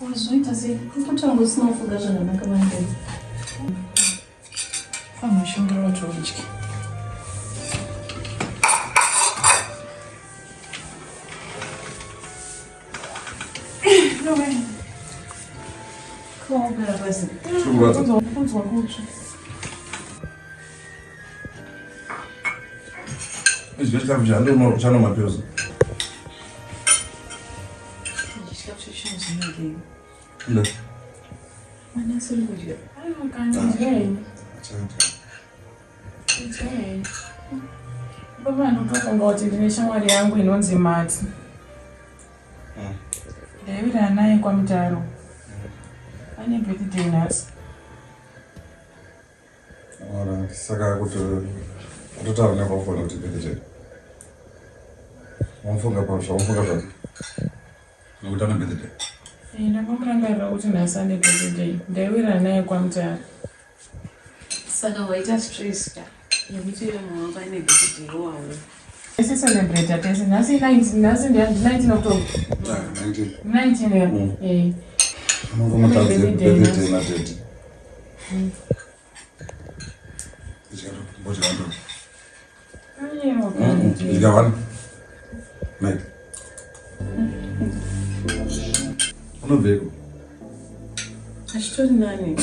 Wazoita sei, kutango sinofuga zvakanaka maningi. Famashongera wachowitya. No way. Come on, listen. Kunzwa kutsva. Izvikafu zvandino chano mapyozo. Izvikafu zvishonzvinenge. No. Mana siri kudya. Aiwa kana njei. Njei. Baba ndotofunga kuti ndine shamwari yangu inonzi Mati. Ndaiwira naye kwaMutaro. Ane birthday nhasi. Ora, saka kuti utotaura nekwaufona kuti birthday. Wamufunga pausha, wamufunga zvake. Nokuti ane birthday. Ndakamurangarira kuti nhasi ane birthday. Ndaiwira naye kwaMutaro. Saka waita stress ka. Yekuti mama wangu ane birthday wawo. Ese celebrate atese. Nhasi 19 October. 19 eh. Mutadzi birthday na date. Bochando. Aiwa. Igavana. Mike. Unobveko. Achitori nani?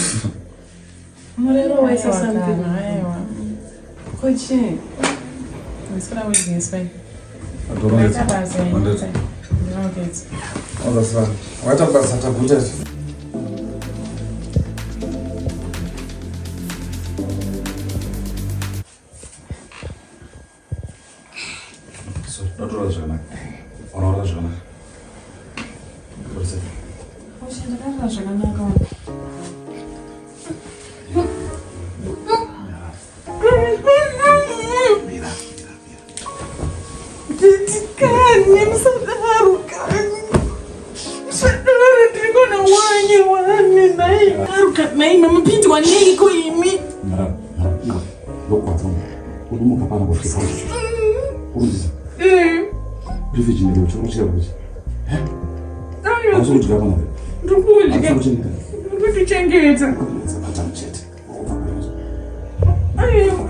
Murero waisa something. Aiwa. Kochi. Ndisora wezingispai. Adorongetsa. Ndinogetsa. Ondasara. Waita basa takutete. Notora zvakanaka. Unoona zvakanaka. Kurse. Ndakazva zvakanaka. Mira. Kani msadaro kani. Msadaro ndikona wanye naye. Naye mama pindi waneko imi. Mara. Lokwatsa. Udumuka pana kusvika. Uruzisa. Privilege ndiro chokuchira kuti. Hazo kudya pana. Ndikudya. Ndikuchengeta. Ndikuchengeta. Aiwa.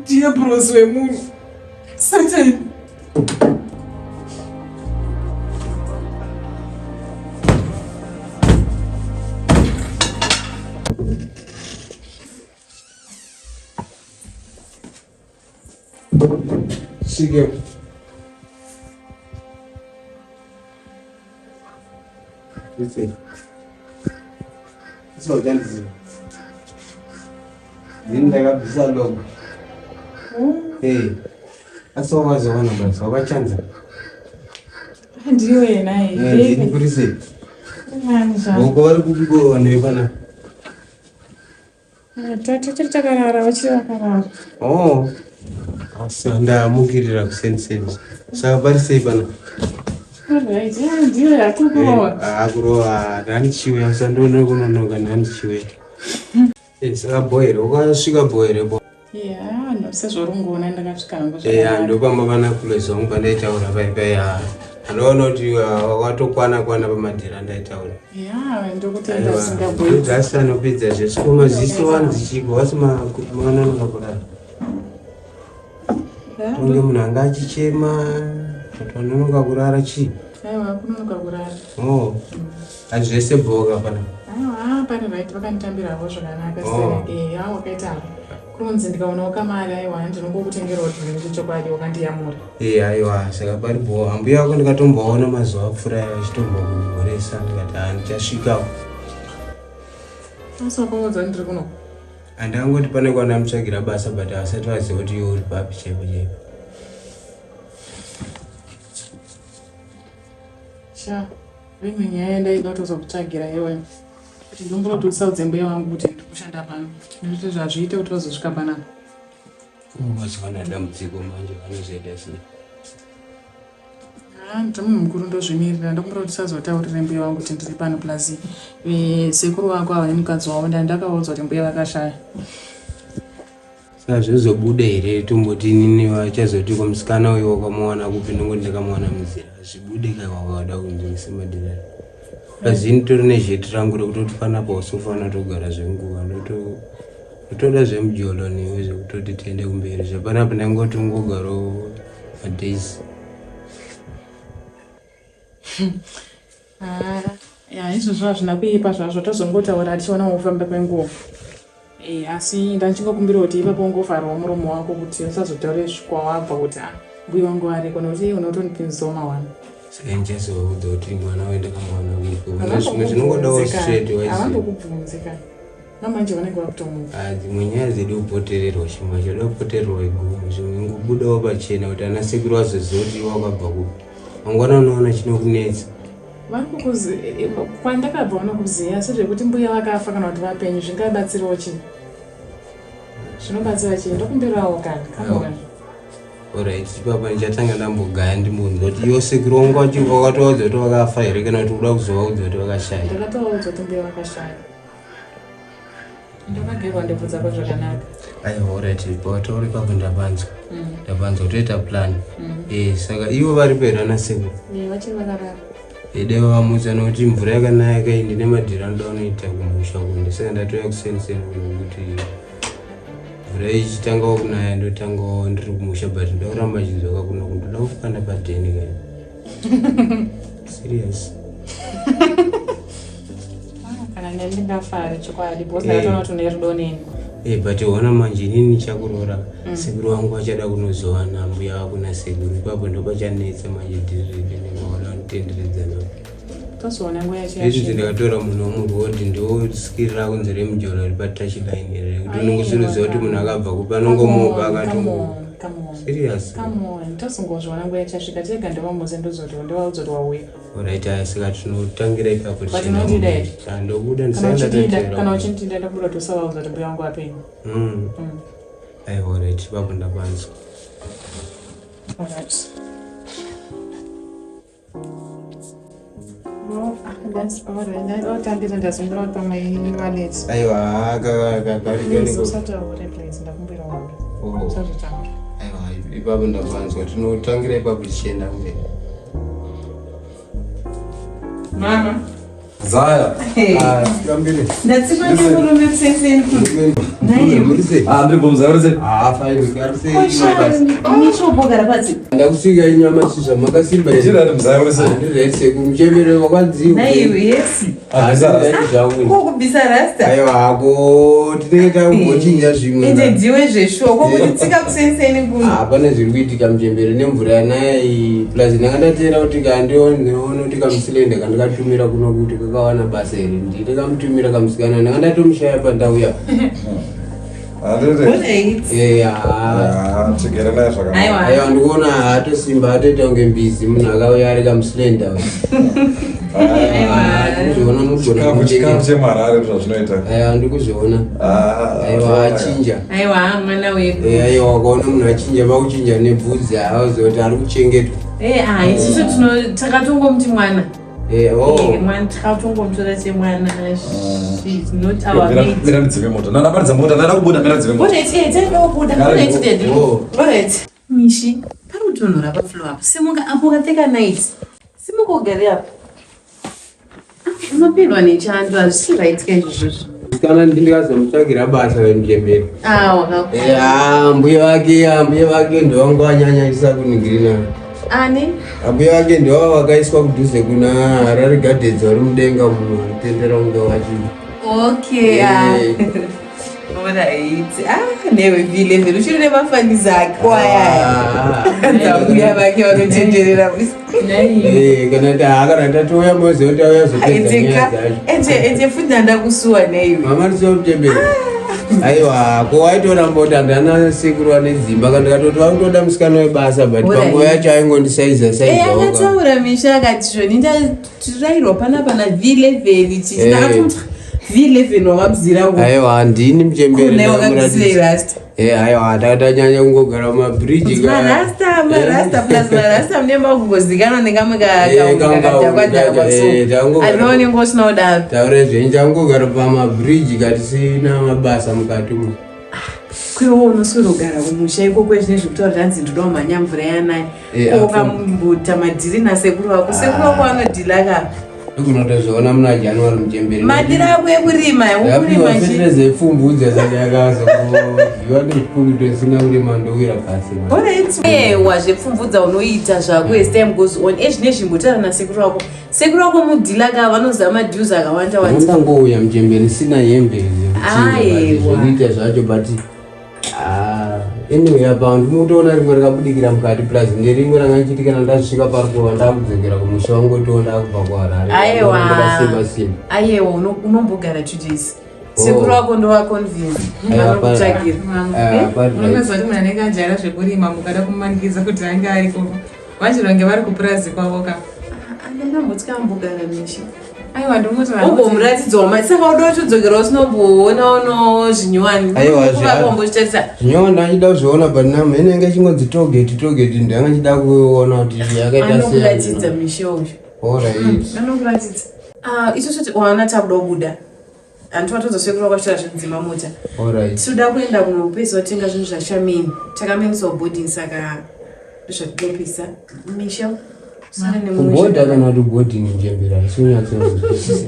Dia bros wemunhu. Satan. Sigue. Dice. Eso ya dice. Nindega bisa logo. Hey. Aso wazo wana basi. Wabachanza. Ndiyo yena Eh, ndi kurise. Manja. Uko wali kubigo wanebana. Tiri takarara vachiri vakarara. Oh. Asa ndamukirira kusense. Saka bari sei bana. Alright, ndiyo yakurowa. Akurowa ndani chiwe asandone kunonoka ndani chiwe. Saka boyere ukasvika boyere bo. Yeah, sezvorungona ndakasvika hangu Yeah, ndopamba vana kuleza wangu pandaitaura paipai anoona kuti wakatokwana pamadhira ndaitaura. Yeah, ndokuti ndasingaboi. Dzasi anopedza zvese kumaziso vanzichiko vasima mwana nokurara. Tonge munhu anga achichema kuti vanonoka kurara chii. Aiwa, kunonoka kurara. Oh, hazvese bhoka pana. Aiwa, pane right vakanditambirawo zvakanaka sei. Wakaita kunzi ndikaona wakamari aiwa ndinongokutengerawo zvinhu zvechokwadi wakandiyamura. Aiwa, saka pari bhoka. Mbuya wako ndikatomboona mazuva apfuura achitombokuresa ndikati ndichasvikawo. Asi wakaudza ndiri kuno. Handangoti pane kwandamtsvagira basa but asati vaziva kuti iwe uri papi chepo chepo. Sha, rimwe nyaya ndaida kutozokutsvagira iwe. Kuti ndombonototsaudze mbuya wangu kuti ndiri kushanda pano. Ndoti zvazviite kuti vazosvika panapa. Umazwana dambudziko manje vanozoita sei? Ndamunhu mukuru ndozvimirira ndakumbira kuti tisazotaurire mbuya wangu kuti ndiri pano plus sekuru wako ava nemukadzi wavo ndakaudzwa kuti mbuya vakashaya. Saka zvizobuda here tomboti inini vachazoti kwamusikana uyo wakamuwana kupi nongoti ndakamuwana muzera zvibude kakawada kunzingisa madhirari pazini tori nezheti rangu rekuti panapo usofana togara zvenguva ndotoda zvemujolo newe zvekutoti tiende kumberi zvapanapo ndangoti ungogaro madays. Izvozvo hazvina kuipa zvazvo tozongotaura tichiona kufamba kwenguva. Asi ndachingokumbira kuti ipapo ungovharawo muromo wako kuti usazotaure kwawabva kuti mbuya wangu ariko nokuti unotondipinzisawo mawana. Saka ndichazovaudza kuti mwana wendakamuwana uko zvimwe zvinongodawo straight wise. Havambokubvunzika namanje vanenge vakutomuka. Dzimwe nyaya dzedi kupotererwa chimwe choda kupotererwa igumo zvimwe ngobudawo pachena kuti ana sekuru vazoziva kuti wakabva kupi mangwana unoona chinokunetsa. Kwandakabva vanokuziva asi zvekuti mbuya vakafa kana kuti vapenyu zvingabatsirawo chii? Zvinobatsira chii? Ndokumbirawo kana alright ipapa ndichatanga ndambogaya ndimunhu kuti iwo sekuru wangu wakatovaudza kuti vakafa here kana kuti uda kuzovaudza kuti vakashaya? Ndakatovaudza kuti mbuya vakashaya. Ndakagerwa ndebvunzako zvakanaka. Aiwa alright pawataura ipapo ndapanzwa kutoita plan. Saka ivo vari pedyo ana sekuru vachiri vakarara dai vamutsa nokuti mvura yakanaya kaindi nemadhira anoda unoita kumusha kunde saka ndatoya kuseniseni kuti mvura ichitangawo kunaya ndotangawo ndiri kumusha but ndakuramba chidzoka kuno kundoda kufanda padheni kai serious. kana ndingafari chokwadi because ndakatoona kuti une rudo neni. But wana manje inini chakurora sekuru wangu achada kunozowana mbuya wako nasekuru ipapo ndopachanetsa manje ndirireneaona nitenderedzana tozoona nguva izvi ndakatora munhu womurwodhi ndosikirira kunze remujolo ri patouchline here kuti unongozviruziva kuti munhu akabva kupa anongomupa akatongo serious tozongozviona nguva yachasvika tega ndovamuze ndozoti ndovaudza wauya. Alright saka tinotangira ipapo ndobuda ndisaendakana uchindida ndakubuda kuti usavaudza kuti mbuya wangu apenyu. Aiwa alright ipapo ndapanzwa. Alright. No, that's alright. Ndotandira ndazongera kuti pamwe valeti. Aiwa usataure please ndakumbira wangu. Usazotanga. Aiwa ipapo ndapanzwa tinotangira ipapo tichienda mberi. Mama. Zaya. Kambili. Ndatipa kurume kusenseni kuni. Naye. Ndiri kumzaurize. Fine ukarise. Nichobogara pasi. Ndakusika inyama shisha makasimba. Ndiri kumzaurize. Ndirese kumchemere wakwadziwa. Naye yes. Kokubisa rasta. Aiwa ako tinenge ngochinja zvimwe. Ende ndiwe zveshuwa kokutsika kusenseni kuni. Hapana zviri kuitika muchembere nemvura yanai plus ndakandatera kuti kandiona kuti kamusilende kandikatumira kuno kuti kakawana basa here ndikamutumira kamusikana ndakandatomushaya pandauya. Tigere naye zvakanaka. Aiwa ndikuona hatosimba atoita kunge mbizi munhu akauya ari kamusilenda chikafu chemarare zvazvinoita. Aiwa ndikuzviona. Aiwa achinja. Aiwa mwana wedu. Aiwa wakaona munhu achinja pakuchinja nebvudzi hauzoti ari kuchengetwa. Isusu takatongomuti mwana. Mwana takatongomutora semwana. She's not our mate. Mira ndidzive moto. Ndaparidza mota ndada kubuda mira ndidzive moto. Alright. Mishi, pari kutonhora pafloor apo. Simuka apo ukapfeka night. Simuka ugare apo. Unopindwa nechando hazvisi right kaizvozvo. Kana ndikazomutsvagira basa remuchemberi. Mbuya vake ndovangu vanyanyisa kuningirina. Ani? Mbuya vake ndova vakaiswa kudhuze kuna Harare Gardens vari mudenga muno tendera kunge vachii. Okay. Alright. Newe vile vile uchiri nemafaniza ako aya. Mbuya vake vanotenderera. Kana kana tatoya moze kuti auya zopedza nyaya dzacho. Ende futi ndakusuwa neiwe. Mama ndisomuchemberi. Aiwa ko waitoramba kuti handana sekuru ane dzimba kana ndikatoti vakutoda musikana webasa but panguva yacho aingondisaiza akataura Misha akati zvoni ndirairwa pana vile vheli ndakatomti V11 wakabzira ngo. Aiwa ndini mchembere na wakabzira rasta. Aiwa tatanyanya kungogara mabridge ka. Marasta plus marasta mnemba kungozikana nekamwe kakadakwadakwa so. Alione ngosina udaro. Taure zvenja kungogara pamabridge kati sina mabasa mukati mu. Kwiwo unosorogara kumusha ikoko zvine zvekutaura zvanzi ndoda kumhanya mvura yanaya. Ukamboita madhiri nasekuru wako. Sekuru wako anodhila ka. Kunotozona muna January mchembere. Madira akwe kurima ukurima chi. Yapi pfumbudza sanyakazo. Yone pfumbudza sina kurima ndowira pasi. Alright. Wazvepfumbudza unoita zvako as time goes on. Ezvine zvimbotara nasekuru wako. Sekuru wako mudhila ka vanozama dues akawanda wanda. Ndangouya mchembere sina hembe. Aiwa. Zvacho but anyway about mutoona rimwe rakabudikira mukati plus nderimwe ranganchitikana ndasvika parikuva ndakudzokera kumusha wangu toona kubva kuharare. Aiwa unombogara 2 days. Sekuru wako ndowaconvince vanokutsvakira. Unongazoti munhu anenge ajara zvekurima mukada kumanikiza kuti anga ariko vachironge vari kupurazi kwavo ka. Andakambotya ambogara misha. Aiwa ndinoti umbomuratidza wamai saka uda kutodzokera usinomboona uno zvinyowani. Zvinyowani ndachida kuzviona but nam inenge chingodzi togeti ndanga chida kuona kuti yakaita sei. Anokuratidza misha uyu. Alright. Anokuratidza. Isusu wana takuda kubuda. Antu vatodzosekura kwachira zvinzima mota. Alright. Toda kuenda kunopesa kutenga zvinhu zvashamini. Takameniswa boarding saka zvatinopisa misha. Kuboda kana kuti boarding mchembera siunyatsozivisisa.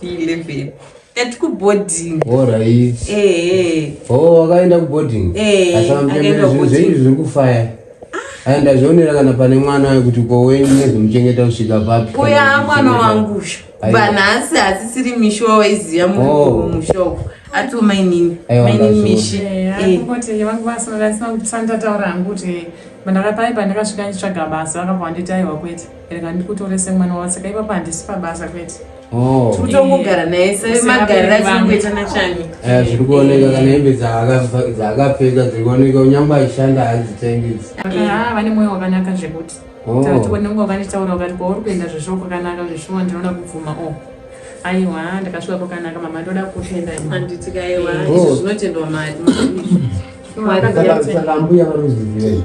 11. Boarding. Alright. Wakaenda kuboarding. Asa mchembera zvinhu zviri kufaya. Aenda zvionera kana pane mwana wekuti koweni nezvomuchengeta kusvika papi. Uya mwana wangu. Banasi asisiri misho waiziya musho. Atuma inini. Mainini mishi. Kuti vakuvasina kutandataura kuti mandakapaipa ndakasvika nditsvaga basa vakabva vanditi aiwa kwete rega ndikutorese mwana wavo saka ipapo handisi pabasa kwete. Tikutongogara naye semagariro achingoita nachani. Zviri kuoneka kana hembe dzaakapfeka dziri kuoneka unyangwe aishanda hadzitengedzi. Vane mwoyo wakanaka zvekuti taatikonenga wakanditaura ukati kwauri kuenda zvesho kwakanaka zveshuwa ndinoda kubvuma aiwa ndakasvika kwakanaka mama ndoda kutenda handiti kaiwa izvo zvinotendwa mari. Saka mbuya vanozivei.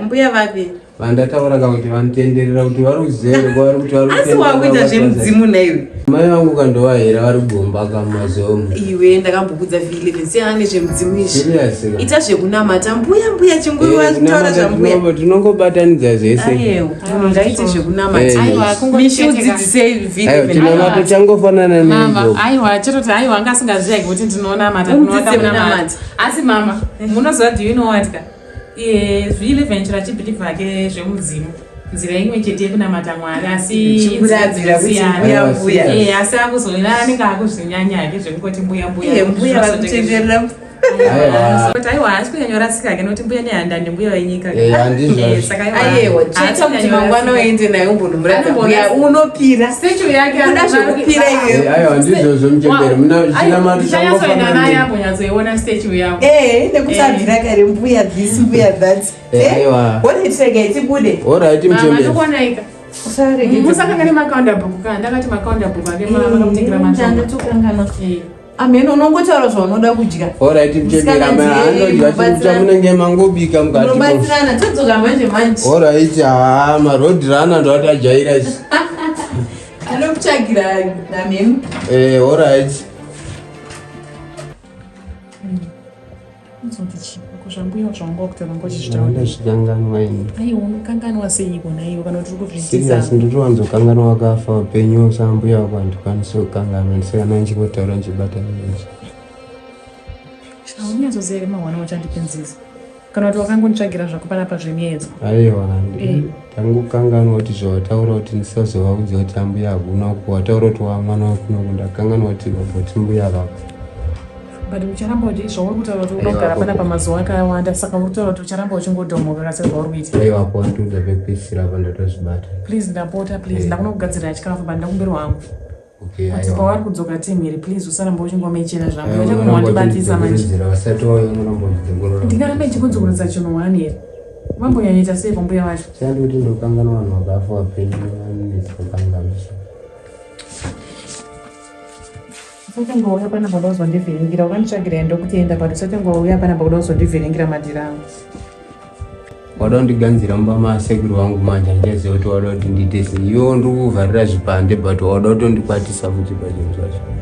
Mbuya vapi? Vandataura kuti vanotenderera kuti vari kuzere kwavari kuti vari asi wakuita zvemudzimu naiwe. Mai vangu kandovahera vari gomba kamazomu. Iwe ndakambokudza V11 siyana nezvemudzimu izvi. Serious. Ita zvekunamata mbuya chinguru wataura zvambuya. Tinongobatanidza zvese. Aiwa ndaite zvekunamata. Aiwa mishudzidzisei V11. Aiwa tinamata changofanana neizvo. Aiwa chiroti aiwa anga asingazivi kuti ndinonamata kunoda kunamata. Asi mama munoziva do you know what ka? V11 chirachibhiliva vake zvemudzimu nzira imwe chete yekunamata Mwari asi asi akuzoina anenge akuzvinyanya hake zvekungoti mbuya vakutenderera kuti aiwa asi kunyanyorasika ke nokuti mbuya nehandani mbuya vainyika aiwa cheta kuti mangwana waende naye umbondomuratidza mbuya unopira statue yake uda zvekupira iwe. Aiwa ndizvozvo mchembere ndichanyatsoenda naye ambonyatsoiona statue yako nekuti abvira kare mbuya this mbuya that. Aiwa wonetsvega itibude. Alright mchembere ndikuonaika musakanga nemakaunda bhuku ka ndakati makaunda bhuku ake makamutengera matokangana ameno unongotaura zvaunoda kudya. Alright mchembere anodya chikuta munenge mangobika mukati unobatsirana todzoka manje. Alright marod runner ndo atajaira izvi anokutsvagira namenu. Alright zvambuya zvanga kutora ngochizvitaura zvikanganwa ini. Aiwa unokanganwa seiko naiwo kana kuti uri Serious ndinotowanzokanganwa wakafa upenyu sambuya wako handikwanisi kukanganwa ndisikana ndichingotaura ndichibatanidza. Aunyatsoziva mahwana wachandipenzisa kana kuti wakangonditsvagira zvako panapa zvemiedzo. Aiwa tangokanganwa kuti zvawataura kuti ndisazovaudza kuti ambuya hakuna uko wataura kuti wamwana wakunoku ndakanganwa kuti vabvoti mbuya vako. But ucharamba kuti zvauri kutaura kuti unogara panapa mazuva akawanda saka uri kutaura kuti ucharamba uchingodhomoka kasi zvauri kuita. Aiwa kwandudza pekupedzisira apa ndatozvibata. Please ndapota please ndakuna kugadzirira chikafu but ndakumberi wangu. Kuti pavari kudzoka timhiri please usaramba uchingomechera zvangu uchakumwandibatisa manje. Vasati wauya unoramba uchidzongorora. Ndingaramba ndichikunzogorotsa chinhu wani here. Wambonyanyita sei pambuya wacho? Chandi kuti ndokanganwa vanhu vakafa vapenyu vanonetsa kukanganiswa. usatengouya panapa kuda kuzondivhiringira wakanditsvagira endo kuti enda pato usatengouya panapa kuda kuzondivhiringira madhiri angu. Wada kundiganzira mumba masekuru wangu manje ndichaziva kuti wada kuti ndiite sei. Iwo ndiri kuvharira zvipande but wada kutondikwatisa futi pachinhu zvacho.